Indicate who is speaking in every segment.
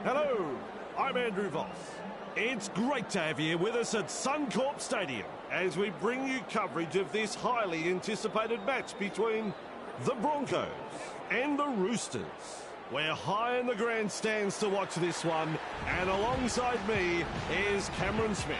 Speaker 1: Hello, I'm Andrew Voss. It's great to have you with us at Suncorp Stadium as we bring you coverage of this highly anticipated match between the Broncos and the Roosters. We're high in the grandstands to watch this one, and alongside me is Cameron Smith.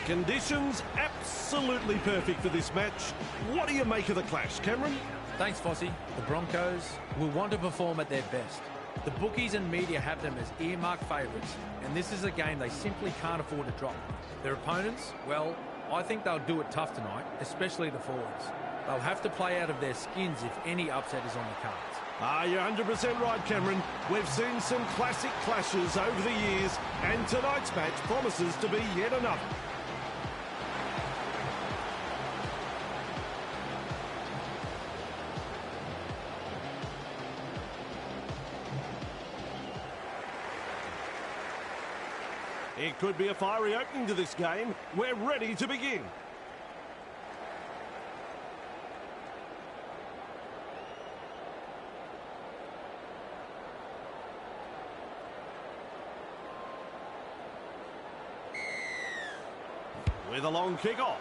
Speaker 1: Conditions absolutely perfect for this match. What do you make of the clash, Cameron?
Speaker 2: Thanks, Fossey. The Broncos will want to perform at their best. The bookies and media have them as earmarked favourites, and this is a game they simply can't afford to drop. Their opponents, well, I think they'll do it tough tonight, especially the forwards. They'll have to play out of their skins if any upset is on the cards.
Speaker 1: You're 100% right, Cameron. We've seen some classic clashes over the years, and tonight's match promises to be yet another. It could be a fiery opening to this game. We're ready to begin. With a long kick-off.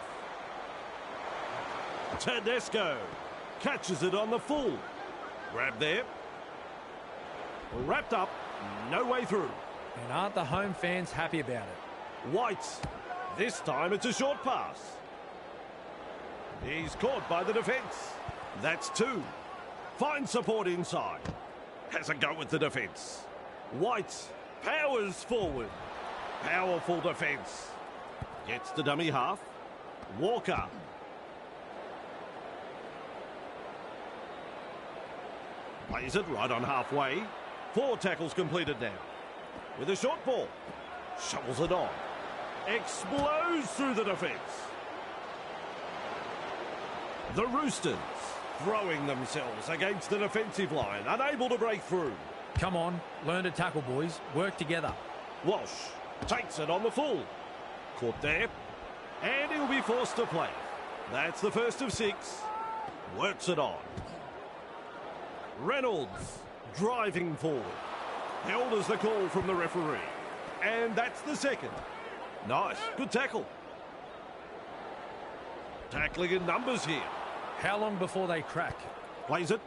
Speaker 1: Tedesco catches it on the full. Grab there. Wrapped up. No way through.
Speaker 2: And aren't the home fans happy about it?
Speaker 1: White. This time it's a short pass. He's caught by the defence. That's two. Finds support inside. Has a go with the defence. White powers forward. Powerful defence. Gets the dummy half. Walker. Plays it right on halfway. 4 tackles completed now. With a short ball. Shovels it on. Explodes through the defence. The Roosters throwing themselves against the defensive line. Unable to break through.
Speaker 2: Come on, learn to tackle, boys. Work together.
Speaker 1: Walsh takes it on the full. Caught there. And he'll be forced to play. That's the first of 6. Works it on. Reynolds driving forward. Held as the call from the referee. And that's the second. Nice. Good tackle. Tackling in numbers here.
Speaker 2: How long before they crack?
Speaker 1: Plays it.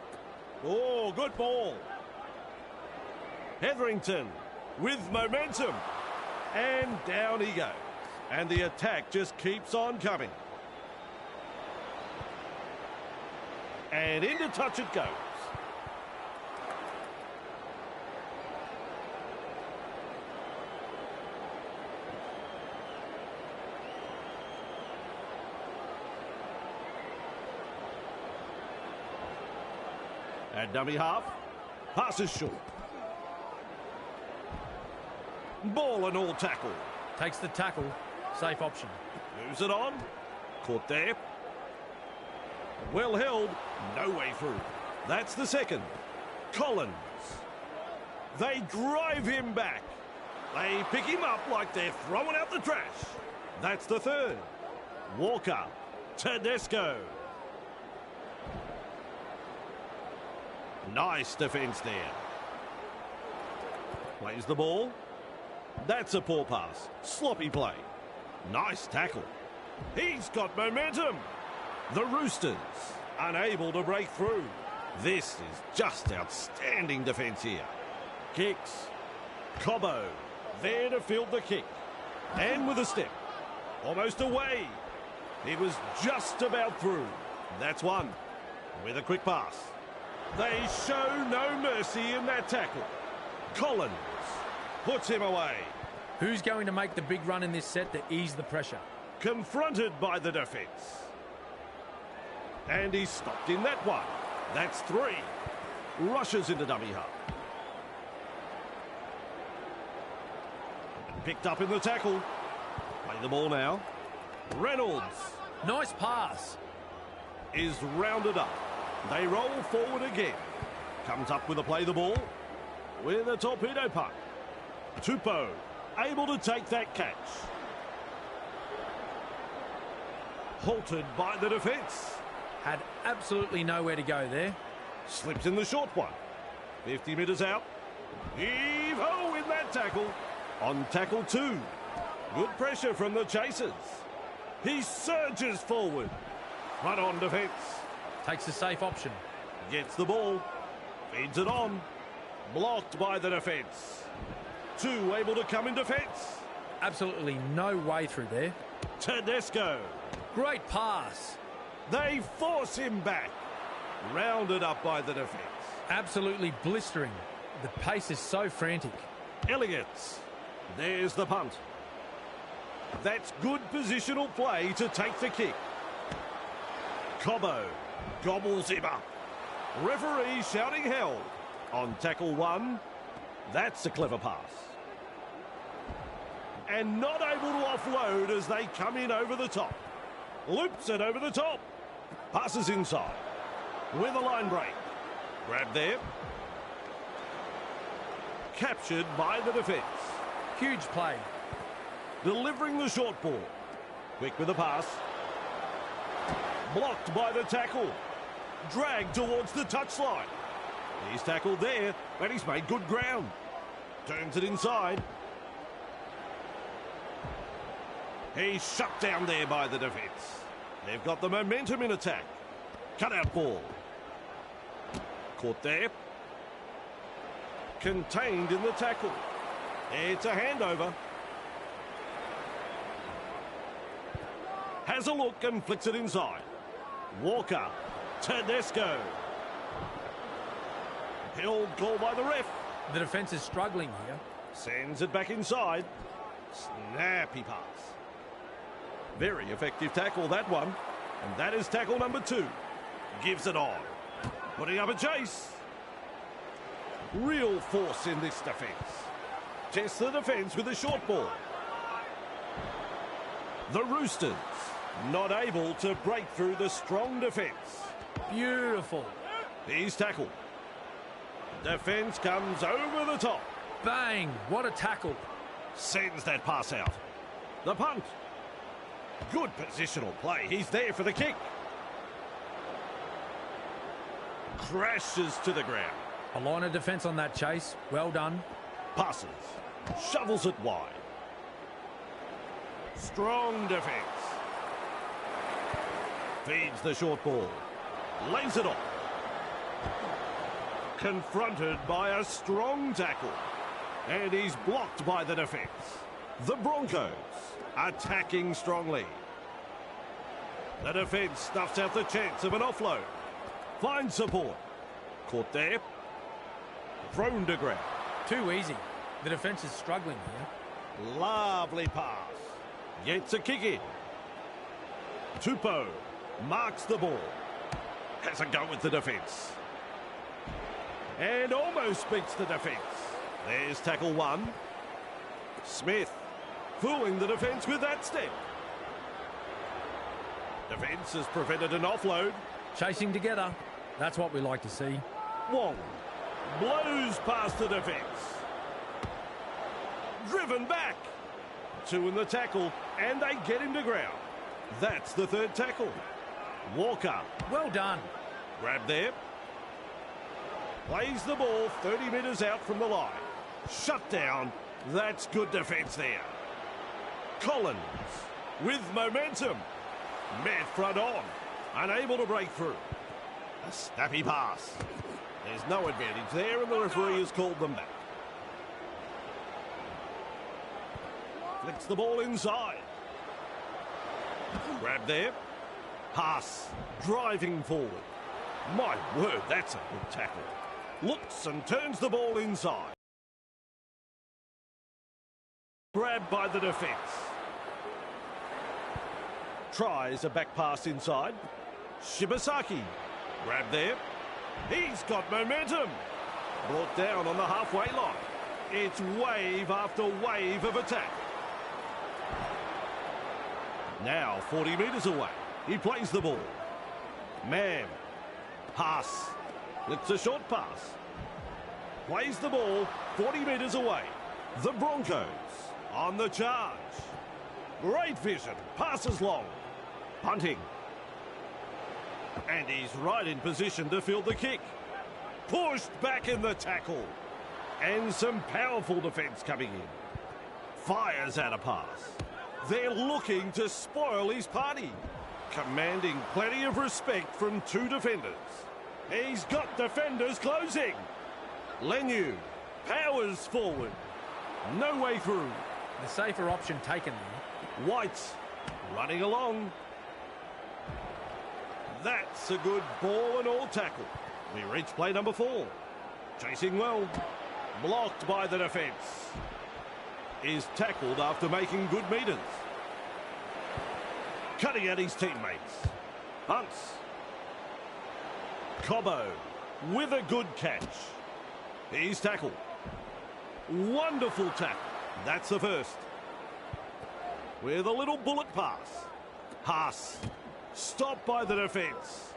Speaker 1: Oh, good ball. Hetherington with momentum. And down he goes. And the attack just keeps on coming. And into touch it goes. At dummy half. Passes short. Ball and all tackle.
Speaker 2: Takes the tackle. Safe option.
Speaker 1: Moves it on. Caught there. Well held. No way through. That's the second. Collins. They drive him back. They pick him up like they're throwing out the trash. That's the third. Walker. Tedesco. Nice defence there. Plays the ball. That's a poor pass. Sloppy play. Nice tackle. He's got momentum. The Roosters unable to break through. This is just outstanding defence here. Kicks. Cobbo there to field the kick. And with a step. Almost away. He was just about through. That's one. With a quick pass. They show no mercy in that tackle. Collins puts him away.
Speaker 2: Who's going to make the big run in this set to ease the pressure?
Speaker 1: Confronted by the defence. And he's stopped in that one. That's 3. Rushes into dummy half. Picked up in the tackle. Play the ball now. Reynolds.
Speaker 2: Nice pass.
Speaker 1: Is rounded up. They roll forward again. Comes up with a play the ball. With a torpedo puck. Tupou able to take that catch. Halted by the defence.
Speaker 2: Had absolutely nowhere to go there.
Speaker 1: Slips in the short one. 50 metres out. Heave-ho in in that tackle. On tackle 2. Good pressure from the chasers. He surges forward. Front on defence.
Speaker 2: Takes the safe option.
Speaker 1: Gets the ball. Feeds it on. Blocked by the defence. 2 able to come in defence.
Speaker 2: Absolutely no way through there.
Speaker 1: Tedesco.
Speaker 2: Great pass.
Speaker 1: They force him back. Rounded up by the defence.
Speaker 2: Absolutely blistering. The pace is so frantic.
Speaker 1: Elliott. There's the punt. That's good positional play to take the kick. Cobbo gobbles him up. Referee shouting held. On tackle 1. That's a clever pass. And not able to offload as they come in over the top. Loops it over the top. Passes inside. With a line break. Grab there. Captured by the defence.
Speaker 2: Huge play.
Speaker 1: Delivering the short ball. Quick with the pass. Blocked by the tackle. Dragged towards the touchline. He's tackled there, but he's made good ground. Turns it inside. He's shut down there by the defence. They've got the momentum in attack. Cut out ball. Caught there. Contained in the tackle. It's a handover. Has a look and flicks it inside. Walker. Tedesco. Held goal by the ref.
Speaker 2: The defence is struggling here.
Speaker 1: Sends it back inside. Snappy pass. Very effective tackle, that one. And that is tackle number 2. Gives it on. Putting up a chase. Real force in this defence. Tests the defence with a short ball. The Roosters not able to break through the strong defence.
Speaker 2: Beautiful.
Speaker 1: He's tackled. Defence comes over the top.
Speaker 2: Bang! What a tackle.
Speaker 1: Sends that pass out. The punt. Good positional play. He's there for the kick. Crashes to the ground.
Speaker 2: A line of defence on that chase. Well done.
Speaker 1: Passes. Shovels it wide. Strong defence. Feeds the short ball. Lays it off. Confronted by a strong tackle. And he's blocked by the defence. The Broncos attacking strongly. The defence stuffs out the chance of an offload. Finds support. Caught there. Thrown to ground.
Speaker 2: Too easy. The defence is struggling here.
Speaker 1: Lovely pass. Gets a kick in. Tupou marks the ball. Has a go with the defence. And almost beats the defence. There's tackle 1. Smith fooling the defence with that step. Defence has prevented an offload.
Speaker 2: Chasing together. That's what we like to see.
Speaker 1: Wong blows past the defence. Driven back. 2 in the tackle, and they get him to ground. That's the 3rd tackle. Walker.
Speaker 2: Well done.
Speaker 1: Grab there. Plays the ball 30 metres out from the line. Shut down. That's good defence there. Collins with momentum. Met front on. Unable to break through. A snappy pass. There's no advantage there, and the referee has called them back. Flicks the ball inside. Grab there. Pass. Driving forward. My word, that's a good tackle. Looks and turns the ball inside. Grabbed by the defence. Tries a back pass inside. Shibasaki. Grab there. He's got momentum. Brought down on the halfway line. It's wave after wave of attack. Now 40 metres away. He plays the ball. Man. Pass. Flicks a short pass. Plays the ball 40 metres away. The Broncos on the charge. Great vision. Passes long. Punting. And he's right in position to field the kick. Pushed back in the tackle. And some powerful defence coming in. Fires out a pass. They're looking to spoil his party. Commanding plenty of respect from two defenders. He's got defenders closing. Lenu powers forward. No way through.
Speaker 2: The safer option taken there.
Speaker 1: White's running along. That's a good ball and all tackle. We reach play number 4. Chasing well. Blocked by the defence. Is tackled after making good metres. Cutting at his teammates. Hunts. Cobbo with a good catch. He's tackled. Wonderful tackle. That's the first. With a little bullet pass. Haas. Stopped by the defence.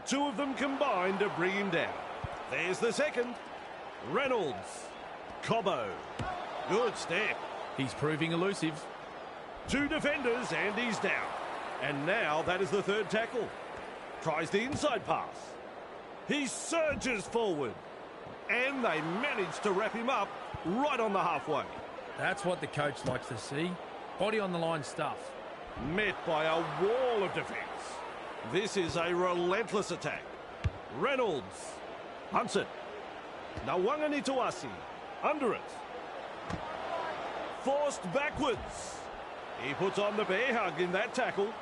Speaker 1: Two of them combined to bring him down. There's the second. Reynolds. Cobbo. Good step.
Speaker 2: He's proving elusive.
Speaker 1: Two defenders and he's down. And now that is the third tackle. Tries the inside pass. He surges forward. And they manage to wrap him up right on the halfway.
Speaker 2: That's what the coach likes to see. Body on the line stuff.
Speaker 1: Met by a wall of defence. This is a relentless attack. Reynolds hunts it. Nawanganituasi under it. Forced backwards. He puts on the bear hug in that tackle.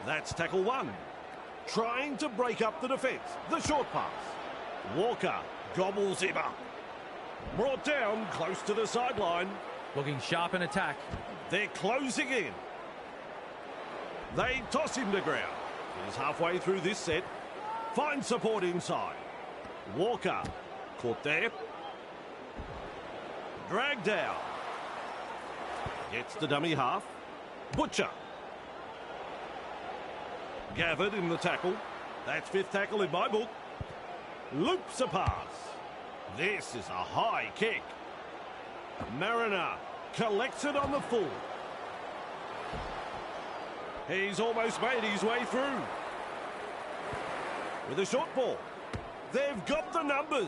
Speaker 1: That's tackle 1. Trying to break up the defence. The short pass. Walker gobbles him up. Brought down close to the sideline.
Speaker 2: Looking sharp in attack.
Speaker 1: They're closing in. They toss him to ground. He's halfway through this set. Finds support inside. Walker caught there. Dragged down. Gets the dummy half. Butcher. Gathered in the tackle. That's 5th tackle in my book. Loops a pass. This is a high kick. Mariner collects it on the full. He's almost made his way through. With a short ball. They've got the numbers.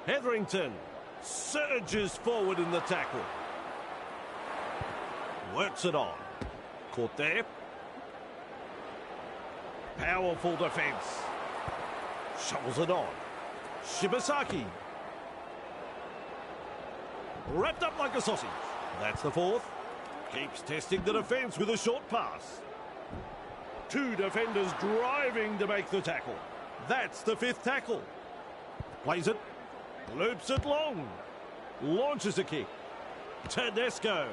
Speaker 1: Hetherington surges forward in the tackle. Works it on. Caught there. Powerful defence. Shovels it on. Shibasaki. Wrapped up like a sausage. That's the 4th. Keeps testing the defence with a short pass. Two defenders driving to make the tackle. That's the 5th tackle. Plays it. Loops it long. Launches a kick. Tedesco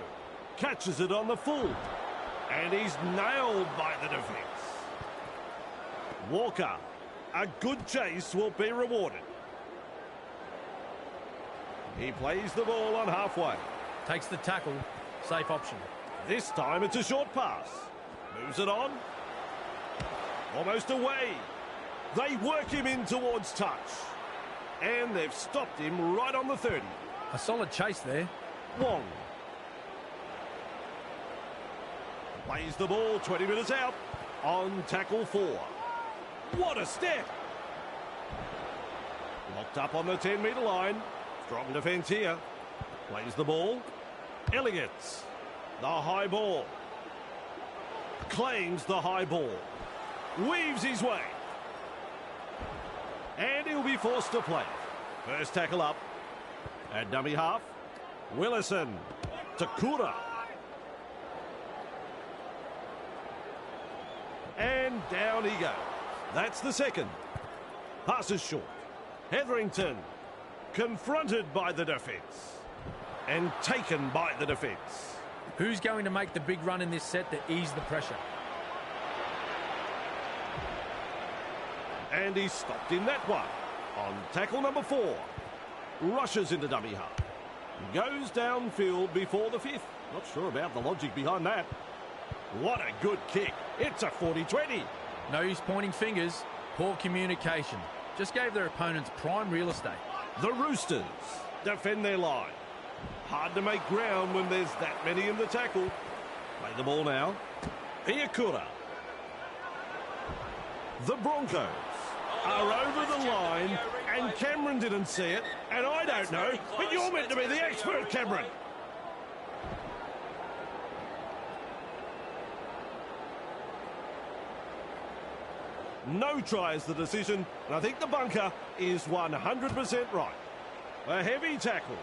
Speaker 1: catches it on the full. And he's nailed by the defence. Walker. A good chase will be rewarded. He plays the ball on halfway.
Speaker 2: Takes the tackle. Safe option.
Speaker 1: This time it's a short pass. Moves it on. Almost away. They work him in towards touch. And they've stopped him right on the 30.
Speaker 2: A solid chase there.
Speaker 1: Wong. Plays the ball 20 metres out. On tackle 4. What a step. Locked up on the 10-metre line. Strong defence here. Plays the ball. Elliott. The high ball. Claims the high ball. Weaves his way. And he'll be forced to play. First tackle up. At dummy half. Willison. Takura. And down he goes. That's the second. Passes short. Hetherington. Confronted by the defence. And taken by the defence.
Speaker 2: Who's going to make the big run in this set to ease the pressure?
Speaker 1: And he's stopped in that one. On tackle number 4. Rushes into dummy half. Goes downfield before the 5th. Not sure about the logic behind that. What a good kick. It's a 40-20.
Speaker 2: No use pointing fingers. Poor communication. Just gave their opponents prime real estate.
Speaker 1: The Roosters defend their line. Hard to make ground when there's that many in the tackle. Play the ball now. Iakura. The Broncos are over the line, and Cameron didn't see it, and I don't know, but you're meant to be the expert, Cameron. No try is the decision, and I think the bunker is 100% right. A heavy tackle.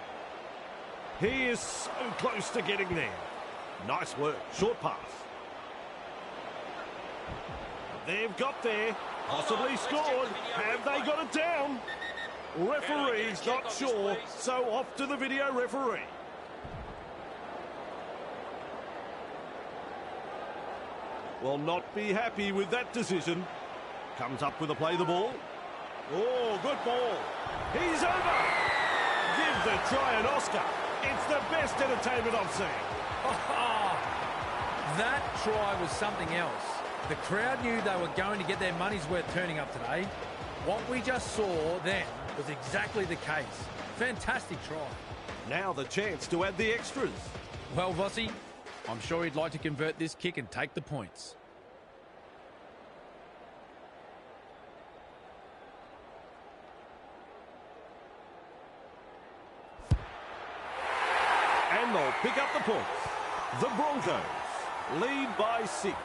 Speaker 1: He is so close to getting there. Nice work. Short pass. They've got there. Possibly scored. Have they got it down? Referee's not sure, so off to the video referee. Will not be happy with that decision. Comes up with a play the ball. Oh, good ball. He's over. Give the try an Oscar. It's the best entertainment I've seen.
Speaker 2: Oh, that try was something else. The crowd knew they were going to get their money's worth turning up today. What we just saw then was exactly the case. Fantastic try.
Speaker 1: Now the chance to add the extras.
Speaker 2: Well, Vossi, I'm sure he'd like to convert this kick and take the points.
Speaker 1: And they'll pick up the points. The Broncos lead by 6.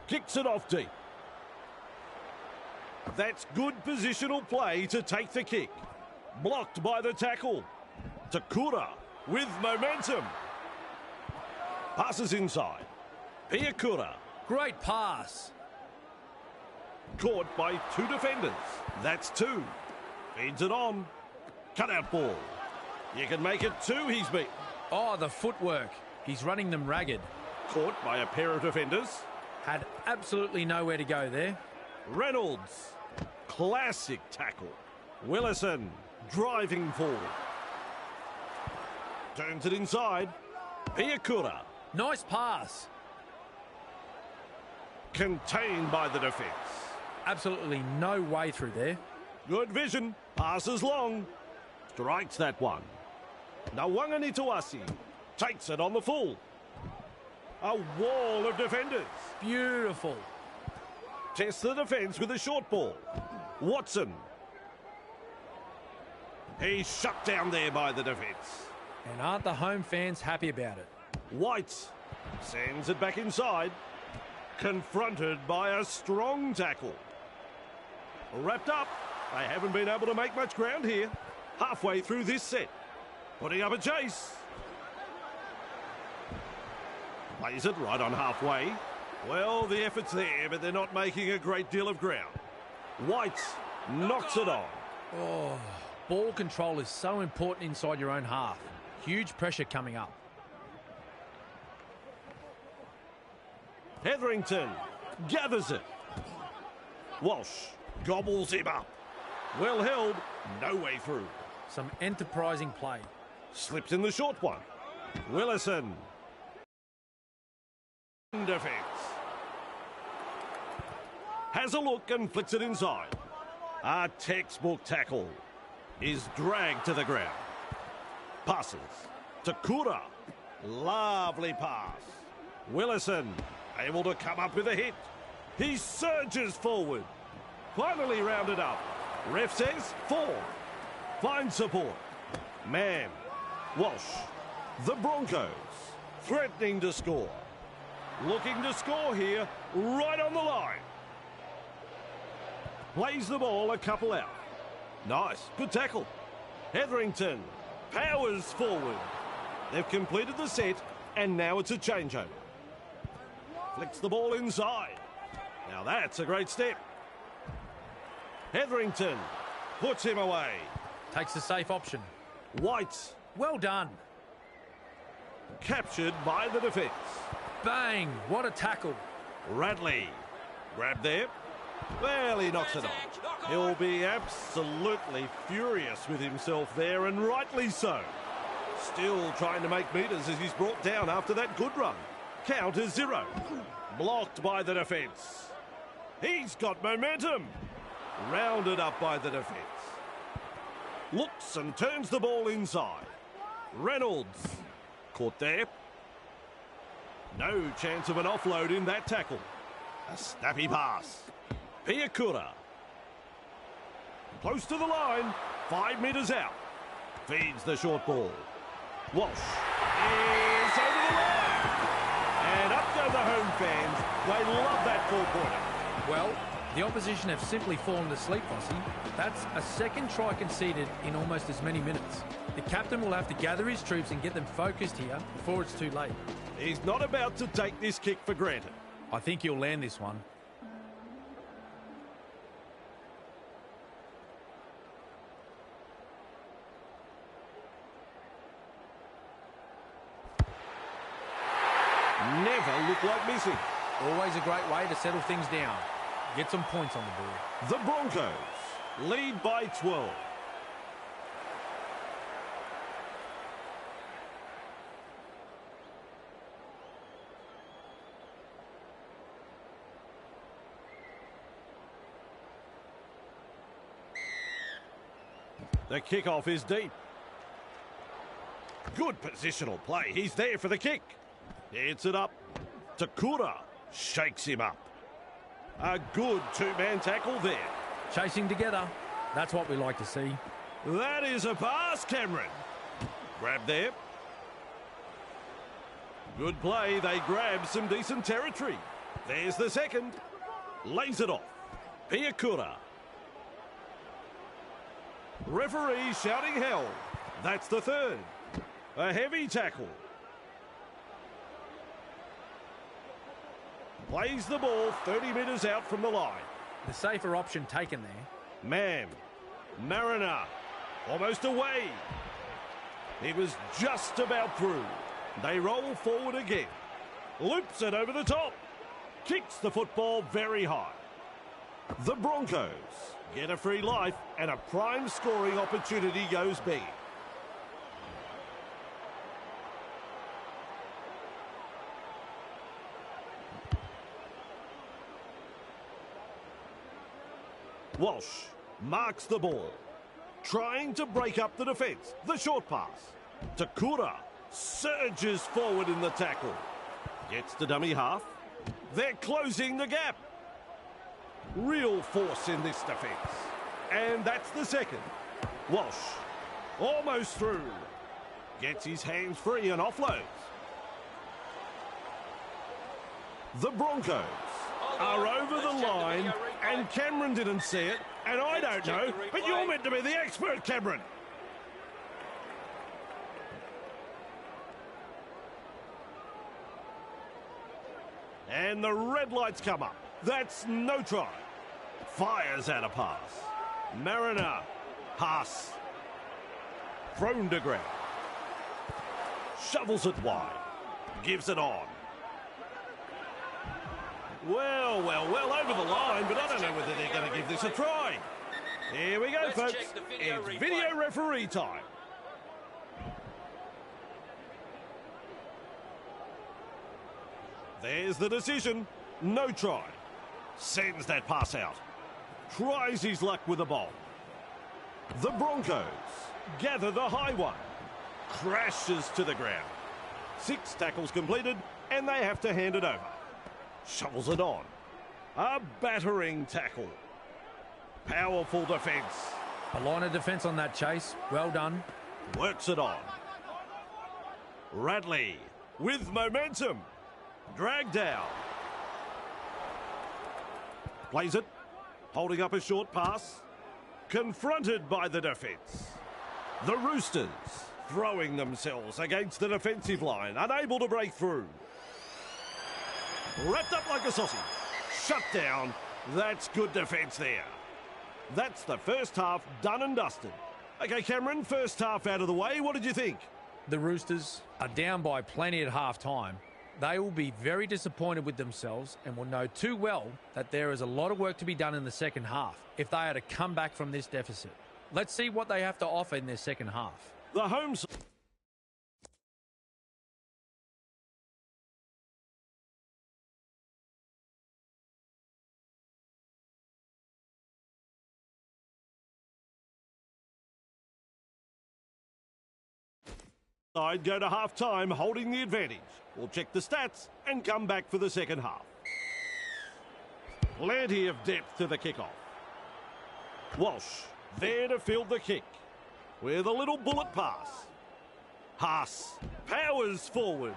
Speaker 1: Kicks it off deep. That's good positional play to take the kick. Blocked by the tackle. Takura with momentum. Passes inside. Piakura.
Speaker 2: Great pass.
Speaker 1: Caught by 2 defenders. That's 2. Feeds it on. Cut out ball. You can make it 2, he's beat.
Speaker 2: Oh, the footwork. He's running them ragged.
Speaker 1: Caught by a pair of defenders.
Speaker 2: Had absolutely nowhere to go there.
Speaker 1: Reynolds. Classic tackle. Willison driving forward. Turns it inside. Piakura.
Speaker 2: Nice pass.
Speaker 1: Contained by the defence.
Speaker 2: Absolutely no way through there.
Speaker 1: Good vision. Passes long. Strikes that one. Nawanganituasi takes it on the full. A wall of defenders.
Speaker 2: Beautiful.
Speaker 1: Tests the defence with a short ball. Watson. He's shut down there by the defence.
Speaker 2: And aren't the home fans happy about it?
Speaker 1: White sends it back inside. Confronted by a strong tackle. Wrapped up. They haven't been able to make much ground here. Halfway through this set. Putting up a chase. Plays it right on halfway. Well, the effort's there, but they're not making a great deal of ground. White knocks it on.
Speaker 2: Oh, ball control is so important inside your own half. Huge pressure coming up.
Speaker 1: Hetherington gathers it. Walsh gobbles him up. Well held, no way through.
Speaker 2: Some enterprising play.
Speaker 1: Slips in the short one. Willison. Defence. Has a look and flicks it inside. A textbook tackle is dragged to the ground. Passes. Takura. Lovely pass. Willison able to come up with a hit. He surges forward. Finally rounded up. Ref says 4. Finds support. Man. Walsh. The Broncos threatening to score. Looking to score here, right on the line. Plays the ball a couple out. Nice, good tackle. Hetherington powers forward. They've completed the set, and now it's a changeover. Flicks the ball inside. Now that's a great step. Hetherington puts him away.
Speaker 2: Takes the safe option.
Speaker 1: White.
Speaker 2: Well done.
Speaker 1: Captured by the defence.
Speaker 2: Bang! What a tackle.
Speaker 1: Radley. Grab there. Well, he knocks it off. He'll be absolutely furious with himself there, and rightly so. Still trying to make metres as he's brought down after that good run. Count is 0. Blocked by the defence. He's got momentum. Rounded up by the defence. Looks and turns the ball inside. Reynolds. Caught there. No chance of an offload in that tackle. A snappy pass. Piakura. Close to the line. 5 metres out. Feeds the short ball. Walsh is over the line. And up go the home fans. They love that 4-pointer.
Speaker 2: Well, the opposition have simply fallen asleep, Fossey. That's a second try conceded in almost as many minutes. The captain will have to gather his troops and get them focused here before it's too late.
Speaker 1: He's not about to take this kick for granted.
Speaker 2: I think he'll land this one.
Speaker 1: Never look like missing.
Speaker 2: Always a great way to settle things down. Get some points on the board.
Speaker 1: The Broncos lead by 12. The kickoff is deep. Good positional play. He's there for the kick. Hits it up. Takura shakes him up. A good two-man tackle there.
Speaker 2: Chasing together. That's what we like to see.
Speaker 1: That is a pass, Cameron. Grab there. Good play. They grab some decent territory. There's the second. Lays it off. Piakura. Referee shouting hell. That's the third. A heavy tackle. Plays the ball 30 metres out from the line.
Speaker 2: The safer option taken there.
Speaker 1: Man. Mariner. Almost away. He was just about through. They roll forward again. Loops it over the top. Kicks the football very high. The Broncos get a free life and a prime scoring opportunity goes big. Walsh marks the ball. Trying to break up the defence. The short pass. Takura surges forward in the tackle. Gets the dummy half. They're closing the gap. Real force in this defence. And that's the second. Walsh almost through. Gets his hands free and offloads. The Broncos are over the line, and Cameron didn't see it, and I don't know, but you're meant to be the expert, Cameron. And the red lights come up. That's no try. Fires out a pass. Mariner. Pass. Thrown to ground. Shovels it wide. Gives it on. Well, over the line, but I don't know whether they're going to give this a try. Here we go, folks. It's video referee time. There's the decision. No try. Sends that pass out. Tries his luck with the ball. The Broncos gather the high one. Crashes to the ground. 6 tackles completed, and they have to hand it over. Shovels it on. A battering tackle. Powerful defence.
Speaker 2: A line of defence on that chase. Well done.
Speaker 1: Works it on. Radley with momentum. Dragged down. Plays it. Holding up a short pass. Confronted by the defence. The Roosters throwing themselves against the defensive line. Unable to break through. Wrapped up like a sausage. Shut down. That's good defence there. That's the first half done and dusted. Okay, Cameron, first half out of the way. What did you think?
Speaker 2: The Roosters are down by plenty at half-time. They will be very disappointed with themselves and will know too well that there is a lot of work to be done in the second half if they are to come back from this deficit. Let's see what they have to offer in their second half.
Speaker 1: The home Side go to half-time holding the advantage. We'll check the stats and come back for the second half. Plenty of depth to the kickoff. Walsh there to field the kick with a little bullet pass. Haas powers forward.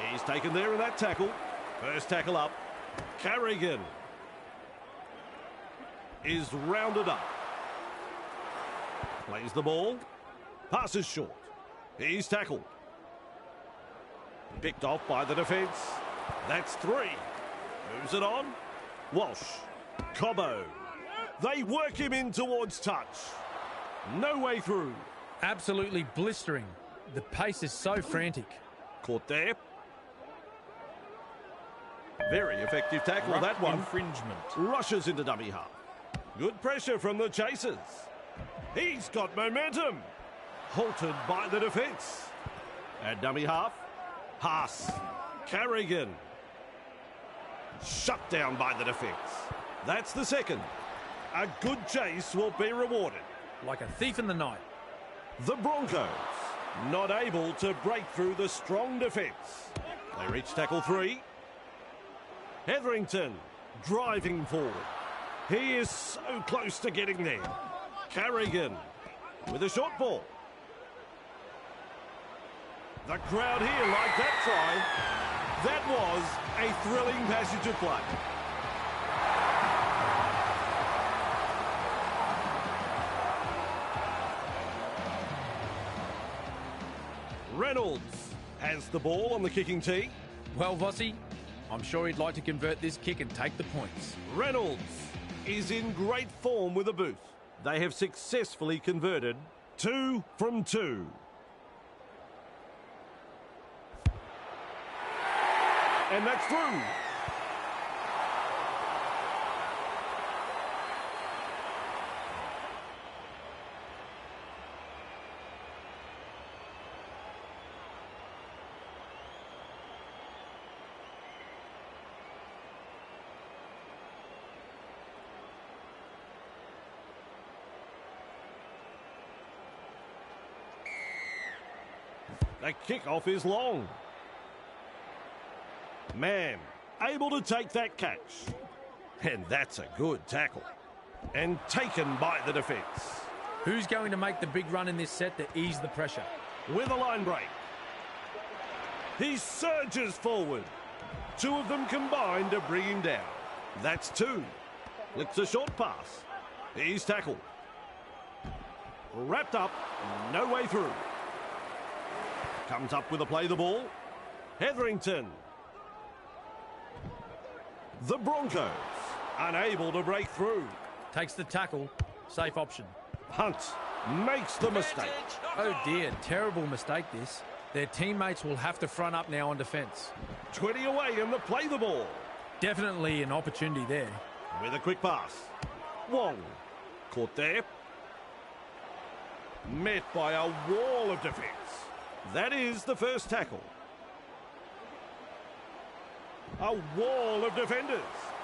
Speaker 1: He's taken there in that tackle. First tackle up. Carrigan is rounded up. Plays the ball. Passes short. He's tackled. Picked off by the defence. That's 3. Moves it on. Walsh. Cobbo. They work him in towards touch. No way through.
Speaker 2: Absolutely blistering. The pace is so frantic.
Speaker 1: Caught there. Very effective tackle,
Speaker 3: Ruck
Speaker 1: that one.
Speaker 3: Infringement.
Speaker 1: Rushes into dummy half. Good pressure from the chasers. He's got momentum. Halted by the defence. At dummy half. Haas. Carrigan. Shut down by the defence. That's the second. A good chase will be rewarded.
Speaker 2: Like a thief in the night.
Speaker 1: The Broncos not able to break through the strong defence. They reach tackle 3. Hetherington driving forward. He is so close to getting there. Carrigan with a short ball. The crowd here like that try. That was a thrilling passage of play. Reynolds has the ball on the kicking tee.
Speaker 2: Well, Vossi, I'm sure he'd like to convert this kick and take the points.
Speaker 1: Reynolds is in great form with a boot. They have successfully converted 2 from 2. And that's through. The kickoff is long. Man, able to take that catch. And that's a good tackle. And taken by the defence.
Speaker 2: Who's going to make the big run in this set to ease the pressure?
Speaker 1: With a line break. He surges forward. 2 of them combined to bring him down. That's 2. Flicks a short pass. He's tackled. Wrapped up. No way through. Comes up with a play the ball. Hetherington. The Broncos unable to break through.
Speaker 2: Takes the tackle. Safe option.
Speaker 1: Hunt makes the mistake.
Speaker 2: Oh dear, terrible mistake this. Their teammates will have to front up now on defence.
Speaker 1: 20 away and the play the ball.
Speaker 2: Definitely an opportunity there.
Speaker 1: With a quick pass. Wong. Caught there. Met by a wall of defence. That is the first tackle. A wall of defenders.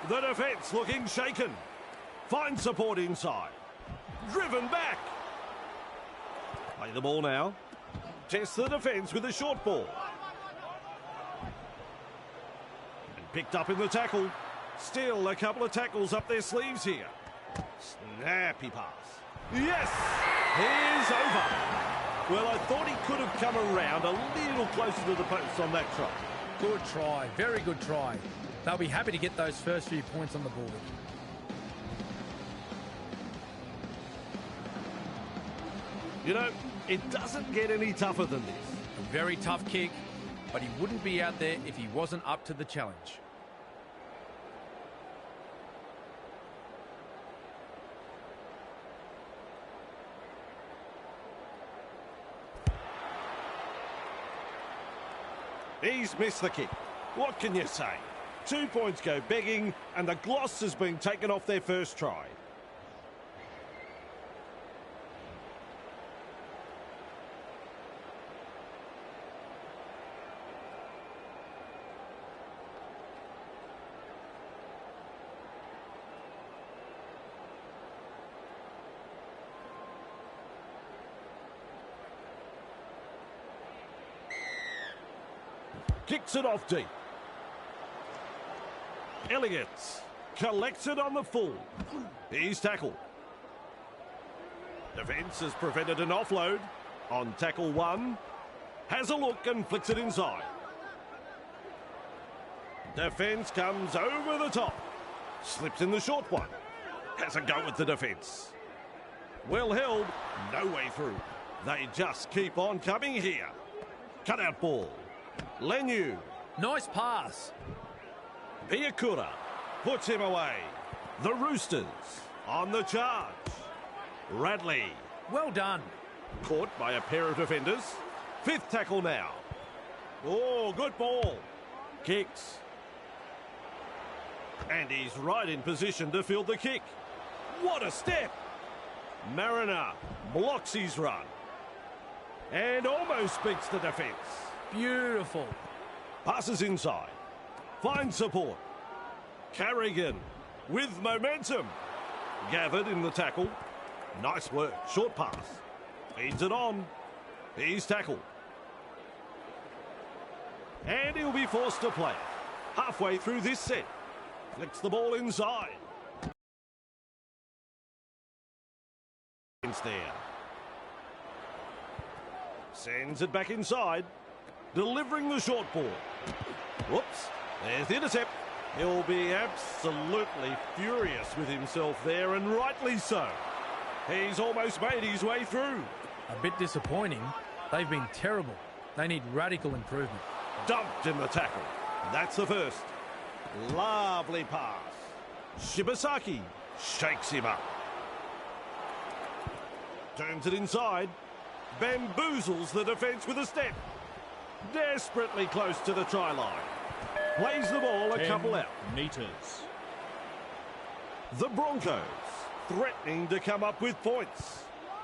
Speaker 1: The defence looking shaken. Finds support inside. Driven back. Play the ball now. Test the defence with a short ball. And picked up in the tackle. Still a couple of tackles up their sleeves here. Snappy pass. Yes! Here's over. Well, I thought he could have come around a little closer to the post on that try.
Speaker 2: Good try. Very good try. They'll be happy to get those first few points on the board.
Speaker 1: You know, it doesn't get any tougher than this.
Speaker 2: A very tough kick, but he wouldn't be out there if he wasn't up to the challenge.
Speaker 1: He's missed the kick. What can you say? 2 points go begging, and the gloss has been taken off their first try. Kicks it off deep. Elliott collects it on the full. He's tackled. Defence has prevented an offload. On tackle 1. Has a look and flicks it inside. Defence comes over the top. Slips in the short one. Has a go at the defence. Well held. No way through. They just keep on coming here. Cut out ball. Lenu.
Speaker 2: Nice pass.
Speaker 1: Piakura puts him away. The Roosters on the charge. Radley.
Speaker 2: Well done.
Speaker 1: Caught by a pair of defenders. 5th tackle now. Oh, good ball. Kicks. And he's right in position to field the kick. What a step. Mariner blocks his run. And almost beats the defence.
Speaker 2: Beautiful.
Speaker 1: Passes inside. Finds support. Carrigan with momentum. Gathered in the tackle. Nice work. Short pass. Feeds it on. He's tackled. And he'll be forced to play it. Halfway through this set. Flicks the ball inside. It's there. Sends it back inside. Delivering the short ball. Whoops. There's the intercept. He'll be absolutely furious with himself there, and rightly so. He's almost made his way through.
Speaker 2: A bit disappointing. They've been terrible. They need radical improvement.
Speaker 1: Dumped in the tackle. That's the first. Lovely pass. Shibasaki shakes him up. Turns it inside. Bamboozles the defence with a step. Desperately close to the try line. Plays the ball a couple out.
Speaker 3: 10 metres.
Speaker 1: The Broncos threatening to come up with points.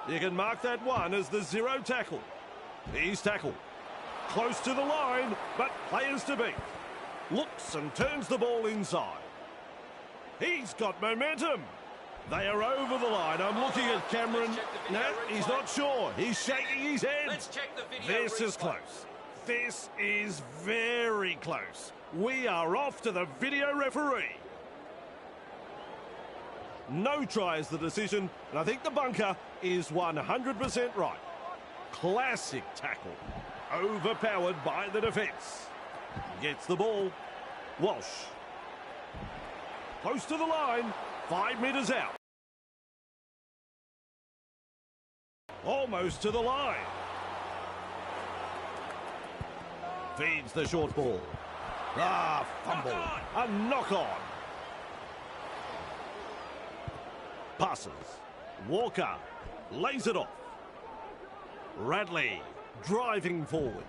Speaker 1: You can mark that one as the 0 tackle. He's tackled. Close to the line, but players to beat. Looks and turns the ball inside. He's got momentum. They are over the line. I'm looking at Cameron. No, he's not sure. He's shaking his head.
Speaker 4: Let's check the video.
Speaker 1: This is close. This is very close. We are off to the video referee. No try is the decision, and I think the bunker is 100% right. Classic tackle. Overpowered by the defence. Gets the ball. Walsh. Close to the line. 5 metres out. Almost to the line. Feeds the short ball. Ah, fumble. A knock on. Passes. Walker lays it off. Radley driving forward.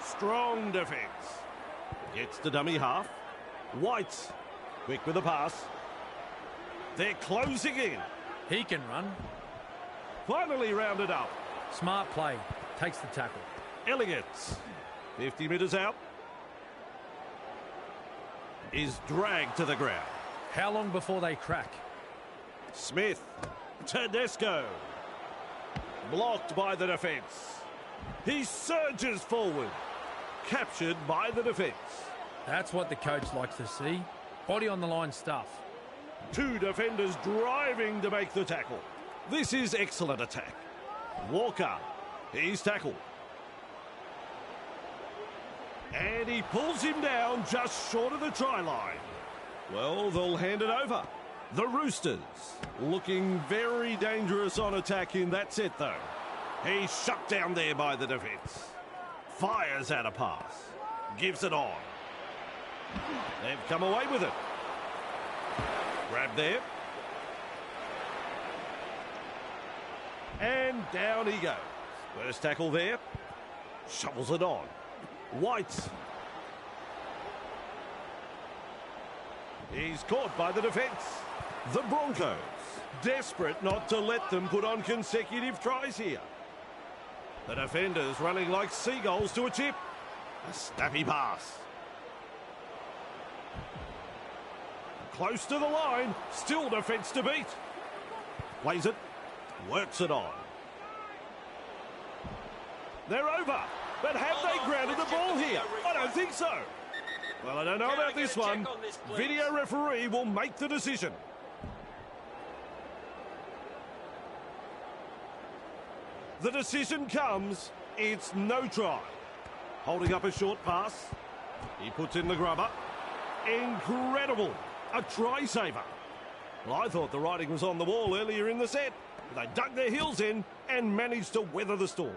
Speaker 1: Strong defence. Gets the dummy half. White quick with the pass. They're closing in.
Speaker 2: He can run.
Speaker 1: Finally rounded up.
Speaker 2: Smart play. Takes the tackle.
Speaker 1: Elliott, 50 metres out, is dragged to the ground.
Speaker 2: How long before they crack?
Speaker 1: Smith, Tedesco, blocked by the defence. He surges forward, captured by the defence.
Speaker 2: That's what the coach likes to see. Body on the line stuff.
Speaker 1: 2 defenders driving to make the tackle. This is excellent attack. Walker, he's tackled. And he pulls him down just short of the try line. Well, they'll hand it over. The Roosters looking very dangerous on attack in that set, though. He's shut down there by the defence. Fires out a pass. Gives it on. They've come away with it. Grab there. And down he goes. First tackle there. Shovels it on. White. He's caught by the defence. The Broncos, desperate not to let them put on consecutive tries here. The defenders running like seagulls to a chip. A snappy pass. Close to the line, still defence to beat. Plays it, works it on. They're over. But have they grounded the ball here? I don't think so. Well, I don't know about this one. Video referee will make the decision. The decision comes. It's no try. Holding up a short pass. He puts in the grubber. Incredible. A try saver. Well, I thought the writing was on the wall earlier in the set. They dug their heels in and managed to weather the storm.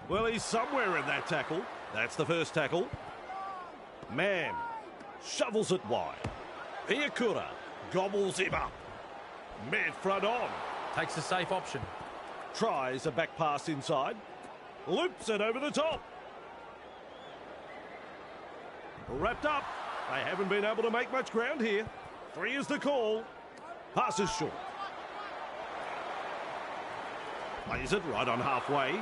Speaker 1: Well, he's somewhere in that tackle. That's the first tackle. Man shovels it wide. Piakura gobbles him up. Met front on.
Speaker 2: Takes the safe option.
Speaker 1: Tries a back pass inside. Loops it over the top. Wrapped up. They haven't been able to make much ground here. 3 is the call. Pass is short. Plays it right on halfway.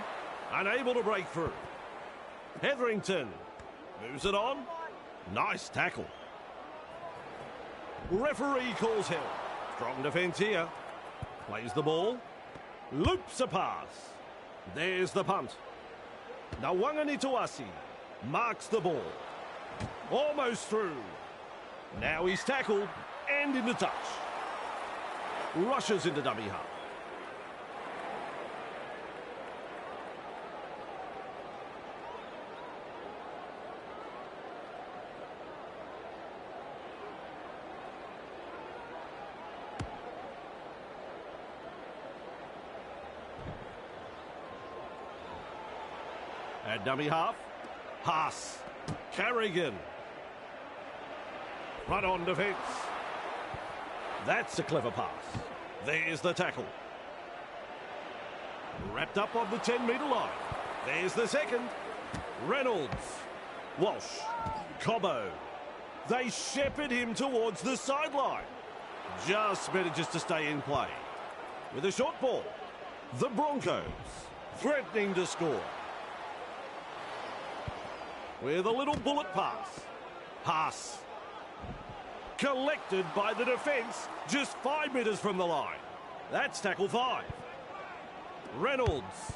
Speaker 1: Unable to break through. Hetherington moves it on. Nice tackle. Referee calls held. Strong defence here. Plays the ball. Loops a pass. There's the punt. Nawanganituasi marks the ball. Almost through. Now he's tackled and into touch. Rushes into dummy half. At dummy half, Haas, Carrigan. Run on defence. That's a clever pass. There's the tackle. Wrapped up on the 10-metre line. There's the second. Reynolds, Walsh, Cobbo. They shepherd him towards the sideline. Just manages to stay in play. With a short ball, the Broncos threatening to score. With a little bullet pass. Haas. Collected by the defence just 5 metres from the line. That's tackle 5. Reynolds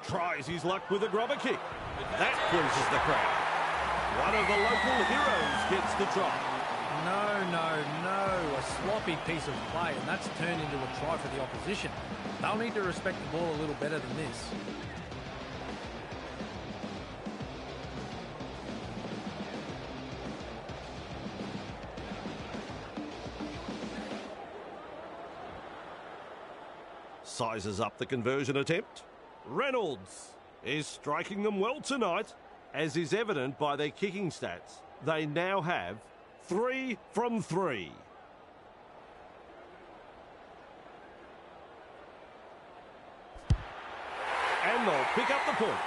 Speaker 1: tries his luck with a grubber kick. That pleases the crowd. One of the local heroes gets the try.
Speaker 2: No. A sloppy piece of play, and that's turned into a try for the opposition. They'll need to respect the ball a little better than this.
Speaker 1: Sizes up the conversion attempt. Reynolds is striking them well tonight, as is evident by their kicking stats. They now have 3 from 3. And they'll pick up the points.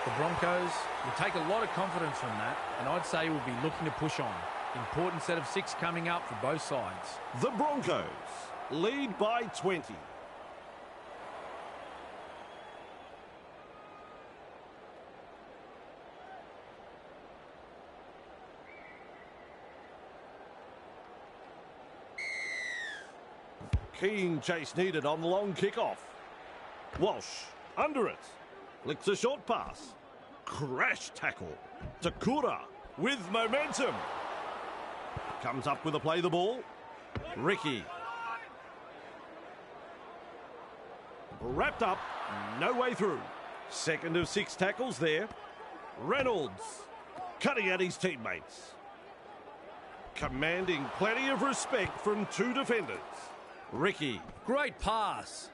Speaker 2: The Broncos will take a lot of confidence from that, and I'd say we'll be looking to push on. Important set of 6 coming up for both sides.
Speaker 1: The Broncos lead by 20. Keen chase needed on the long kick-off. Walsh under it. Flicks a short pass. Crash tackle. Takura with momentum. Comes up with a play the ball. Ricky. Wrapped up. No way through. Second of 6 tackles there. Reynolds cutting at his teammates. Commanding plenty of respect from 2 defenders. Ricky.
Speaker 2: Great pass.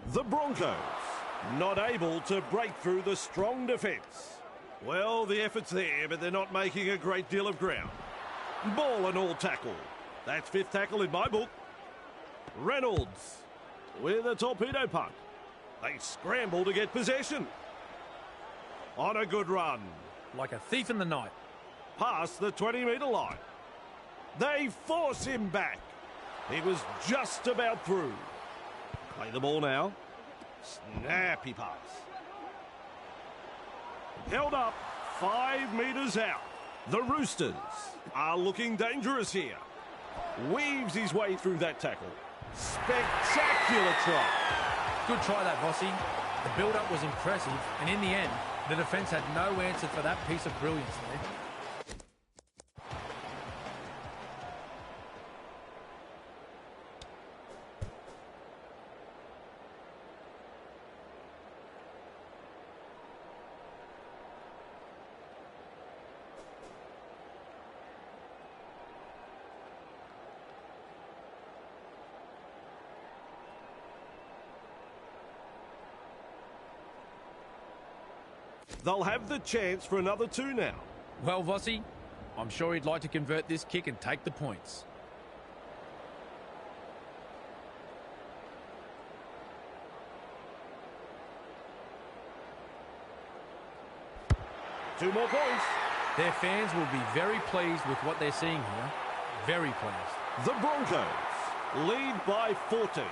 Speaker 1: The Broncos not able to break through the strong defence. Well, the effort's there, but they're not making a great deal of ground. Ball and all tackle. That's 5th tackle in my book. Reynolds with a torpedo punt. They scramble to get possession. On a good run.
Speaker 2: Like a thief in the night.
Speaker 1: Past the 20-metre line. They force him back. He was just about through. Play the ball now. Snappy pass. Held up 5 metres out. The Roosters are looking dangerous here. Weaves his way through that tackle. Spectacular try.
Speaker 2: Good try that, Vossi. The build-up was impressive, and in the end, the defence had no answer for that piece of brilliance there.
Speaker 1: They'll have the chance for another 2 now.
Speaker 2: Well, Vossi, I'm sure he'd like to convert this kick and take the points.
Speaker 1: Two more points.
Speaker 2: Their fans will be very pleased with what they're seeing here. Very pleased.
Speaker 1: The Broncos lead by 40.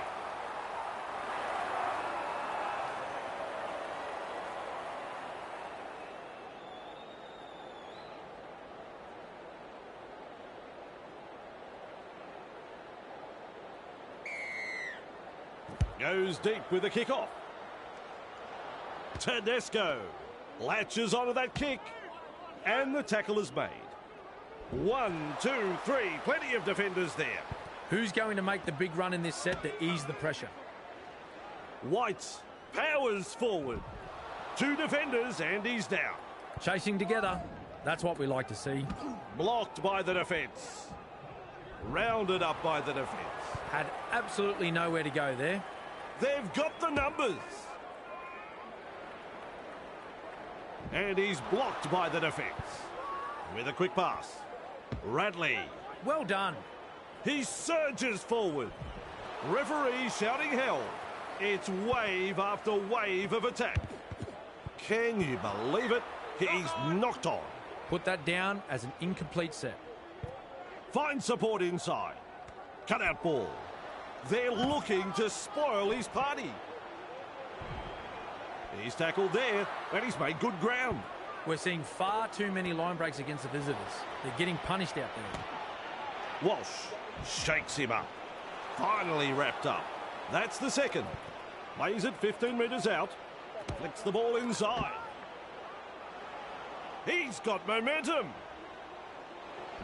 Speaker 1: Goes deep with the kick-off. Tedesco latches onto that kick. And the tackle is made. 1, 2, 3. Plenty of defenders there.
Speaker 2: Who's going to make the big run in this set to ease the pressure?
Speaker 1: White powers forward. 2 defenders and he's down.
Speaker 2: Chasing together. That's what we like to see.
Speaker 1: Blocked by the defence. Rounded up by the defence.
Speaker 2: Had absolutely nowhere to go there.
Speaker 1: They've got the numbers. And he's blocked by the defence. With a quick pass. Radley.
Speaker 2: Well done.
Speaker 1: He surges forward. Referee shouting hell. It's wave after wave of attack. Can you believe it? He's knocked on.
Speaker 2: Put that down as an incomplete set.
Speaker 1: Finds support inside. Cut out ball. They're looking to spoil his party. He's tackled there, and he's made good ground.
Speaker 2: We're seeing far too many line breaks against the visitors. They're getting punished out there.
Speaker 1: Walsh shakes him up. Finally wrapped up. That's the second. Plays it 15 metres out. Flicks the ball inside. He's got momentum.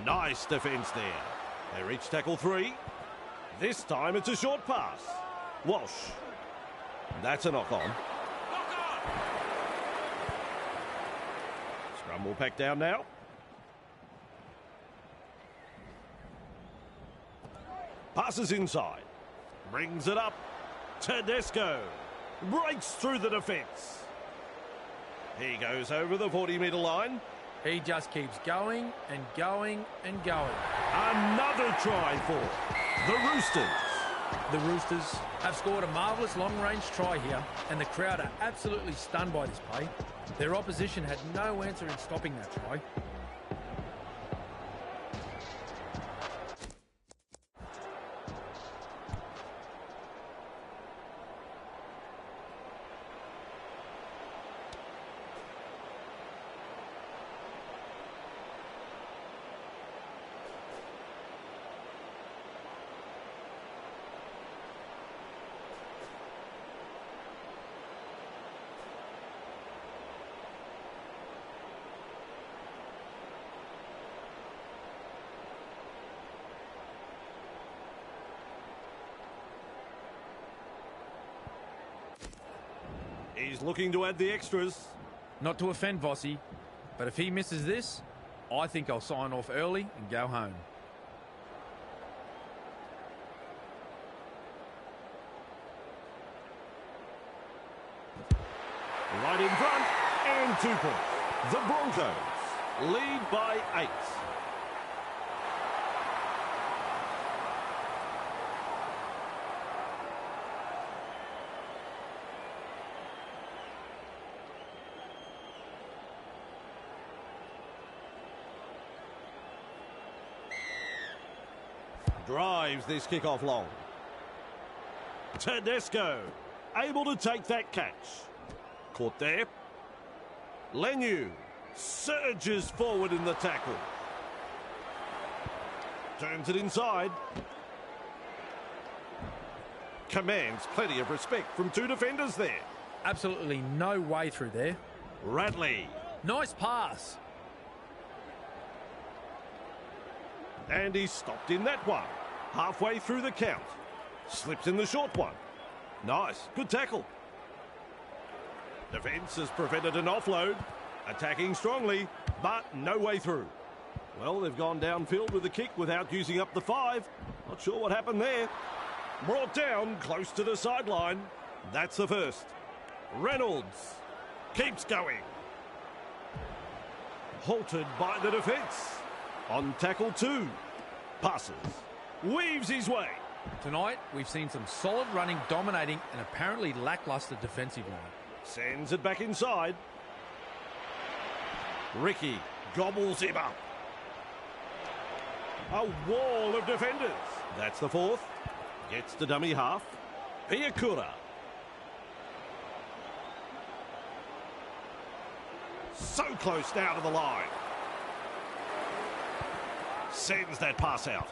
Speaker 1: Nice defence there. They reach tackle 3. This time it's a short pass. Walsh. That's a knock-on. Scrum will pack down now. Passes inside. Brings it up. Tedesco. Breaks through the defence. He goes over the 40-metre line.
Speaker 2: He just keeps going and going and going.
Speaker 1: Another try for the Roosters.
Speaker 2: The Roosters have scored a marvellous long-range try here, and the crowd are absolutely stunned by this play. Their opposition had no answer in stopping that try.
Speaker 1: He's looking to add the extras.
Speaker 2: Not to offend Vossi, but if he misses this, I think I'll sign off early and go home.
Speaker 1: Right in front and 2 points. The Broncos lead by 8. Drives this kick-off long. Tedesco able to take that catch. Caught there. Lenu surges forward in the tackle. Turns it inside. Commands plenty of respect from 2 defenders there.
Speaker 2: Absolutely no way through there.
Speaker 1: Radley.
Speaker 2: Nice pass.
Speaker 1: And he's stopped in that one. Halfway through the count. Slips in the short one. Nice. Good tackle. Defence has prevented an offload. Attacking strongly, but no way through. Well, they've gone downfield with the kick without using up the 5. Not sure what happened there. Brought down close to the sideline. That's the first. Reynolds keeps going. Halted by the defence. On tackle 2. Passes. Weaves his way.
Speaker 2: Tonight, we've seen some solid running, dominating, and apparently lacklustre defensive line.
Speaker 1: Sends it back inside. Ricky gobbles him up. A wall of defenders. That's the 4th. Gets the dummy half. Piakura. So close now to the line. Sends that pass out.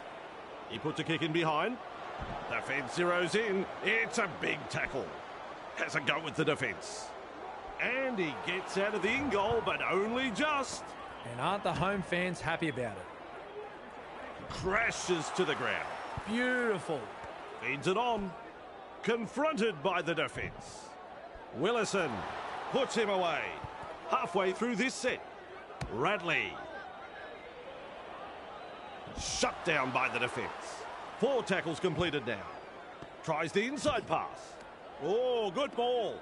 Speaker 1: He puts a kick in behind. Defence zeroes in. It's a big tackle. Has a go with the defence. And he gets out of the in-goal, but only just.
Speaker 2: And aren't the home fans happy about it?
Speaker 1: Crashes to the ground.
Speaker 2: Beautiful.
Speaker 1: Feeds it on. Confronted by the defence. Willison puts him away. Halfway through this set. Radley. Shut down by the defence. 4 tackles completed now. Tries the inside pass. Oh, good ball.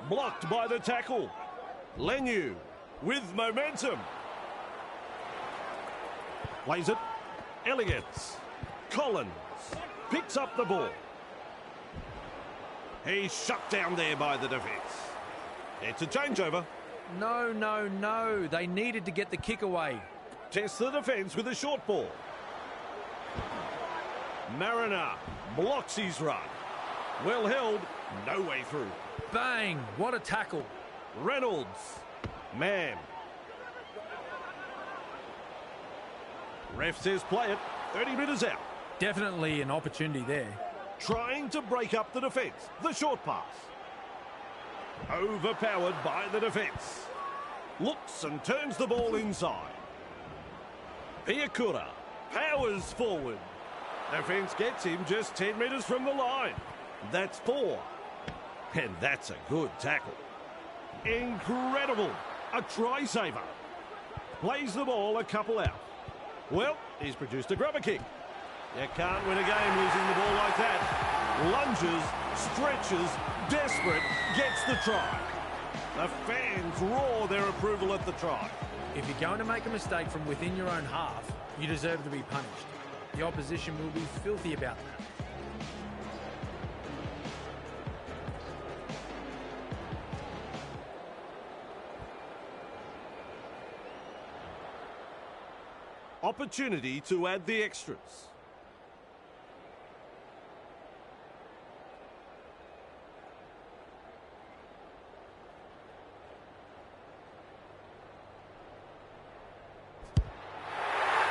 Speaker 1: Blocked by the tackle. Lenu with momentum. Plays it. Elliott. Collins picks up the ball. He's shut down there by the defence. It's a changeover.
Speaker 2: No, no, no. They needed to get the kick away.
Speaker 1: Tests the defence with a short ball. Mariner blocks his run. Well held, no way through.
Speaker 2: Bang! What a tackle.
Speaker 1: Reynolds. Man. Ref says play it. 30 metres out.
Speaker 2: Definitely an opportunity there.
Speaker 1: Trying to break up the defence. The short pass. Overpowered by the defence. Looks and turns the ball inside. Piakura powers forward. Defence gets him just 10 metres from the line. That's 4. And that's a good tackle. Incredible. A try saver. Plays the ball a couple out. Well, he's produced a grubber kick. You can't win a game losing the ball like that. Lunges, stretches, desperate, gets the try. The fans roar their approval at the try.
Speaker 2: If you're going to make a mistake from within your own half, you deserve to be punished. The opposition will be filthy about that.
Speaker 1: Opportunity to add the extras.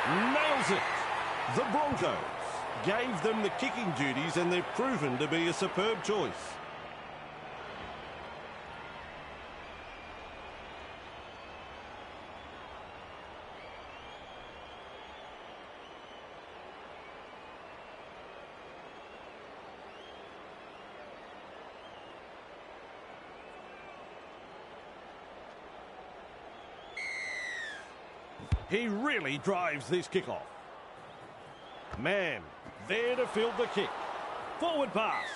Speaker 1: Nails it. The Broncos gave them the kicking duties and they've proven to be a superb choice. He really drives this kickoff. Man, there to field the kick. Forward pass.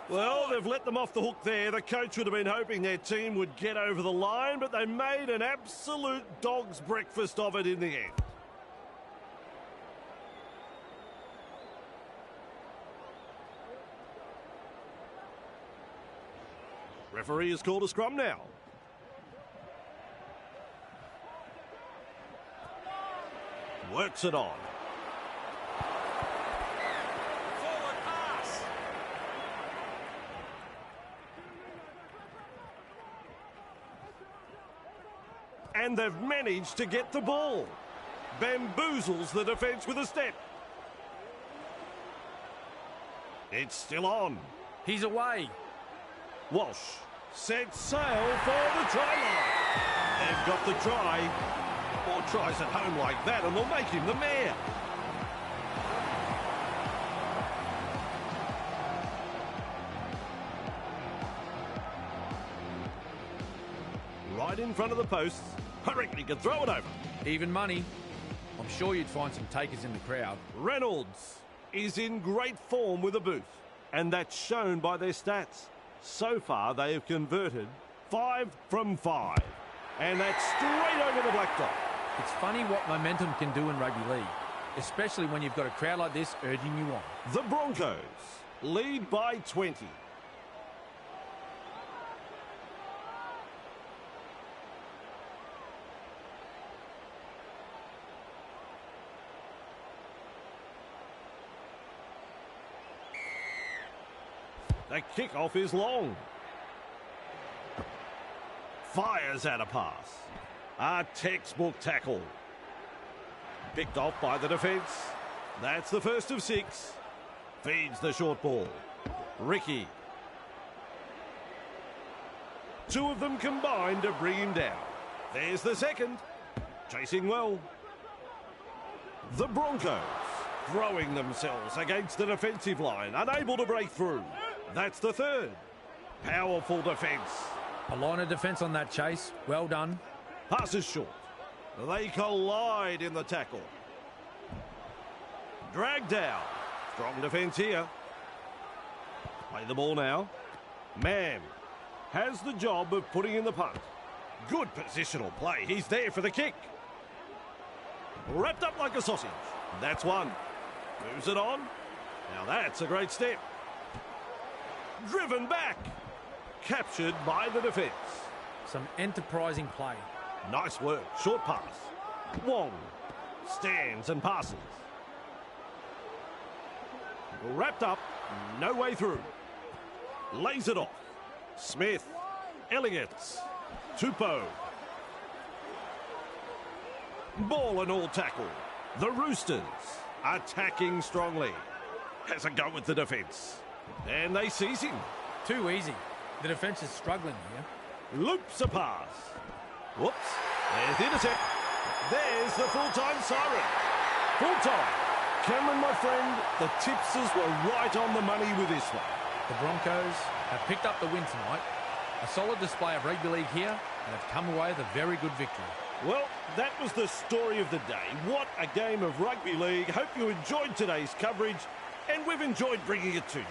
Speaker 1: Well, they've let them off the hook there. The coach would have been hoping their team would get over the line, but they made an absolute dog's breakfast of it in the end. Referee has called a scrum now. Works it on.
Speaker 2: Forward pass.
Speaker 1: And they've managed to get the ball. Bamboozles the defence with a step. It's still on.
Speaker 2: He's away.
Speaker 1: Walsh Set sail for the try line. They've got the try. More tries at home like that and they'll make him the mayor. Right in front of the posts. I reckon he could throw it over.
Speaker 2: Even money. I'm sure you'd find some takers in the crowd.
Speaker 1: Reynolds is in great form with a boot, and that's shown by their stats. So far, they have converted 5 from 5, and that's straight over the black dot.
Speaker 2: It's funny what momentum can do in rugby league, especially when you've got a crowd like this urging you on.
Speaker 1: The Broncos lead by 20. The kickoff is long. Fires out a pass. A textbook tackle. Picked off by the defence. That's the first of 6. Feeds the short ball. Ricky. 2 of them combined to bring him down. There's the second. Chasing well. The Broncos throwing themselves against the defensive line, unable to break through. That's the third. Powerful defence.
Speaker 2: A line of defence on that chase. Well done.
Speaker 1: Pass is short. They collide in the tackle. Dragged down. Strong defence here. Play the ball now. Mann has the job of putting in the punt. Good positional play. He's there for the kick. Wrapped up like a sausage. That's one. Moves it on. Now that's a great step. Driven back. Captured by the defence.
Speaker 2: Some enterprising play.
Speaker 1: Nice work. Short pass. Wong stands and passes. Wrapped up. No way through. Lays it off. Smith. Elliott. Tupou. Ball and all tackle. The Roosters attacking strongly. Has a go with the defence. And they seize him.
Speaker 2: Too easy. The defence is struggling here.
Speaker 1: Loops a pass. Whoops. There's the intercept. There's the full-time siren. Full-time. Cameron, my friend, the tipsters were right on the money with this one.
Speaker 2: The Broncos have picked up the win tonight. A solid display of rugby league here and have come away with a very good victory.
Speaker 1: Well, that was the story of the day. What a game of rugby league. Hope you enjoyed today's coverage, and we've enjoyed bringing it to you.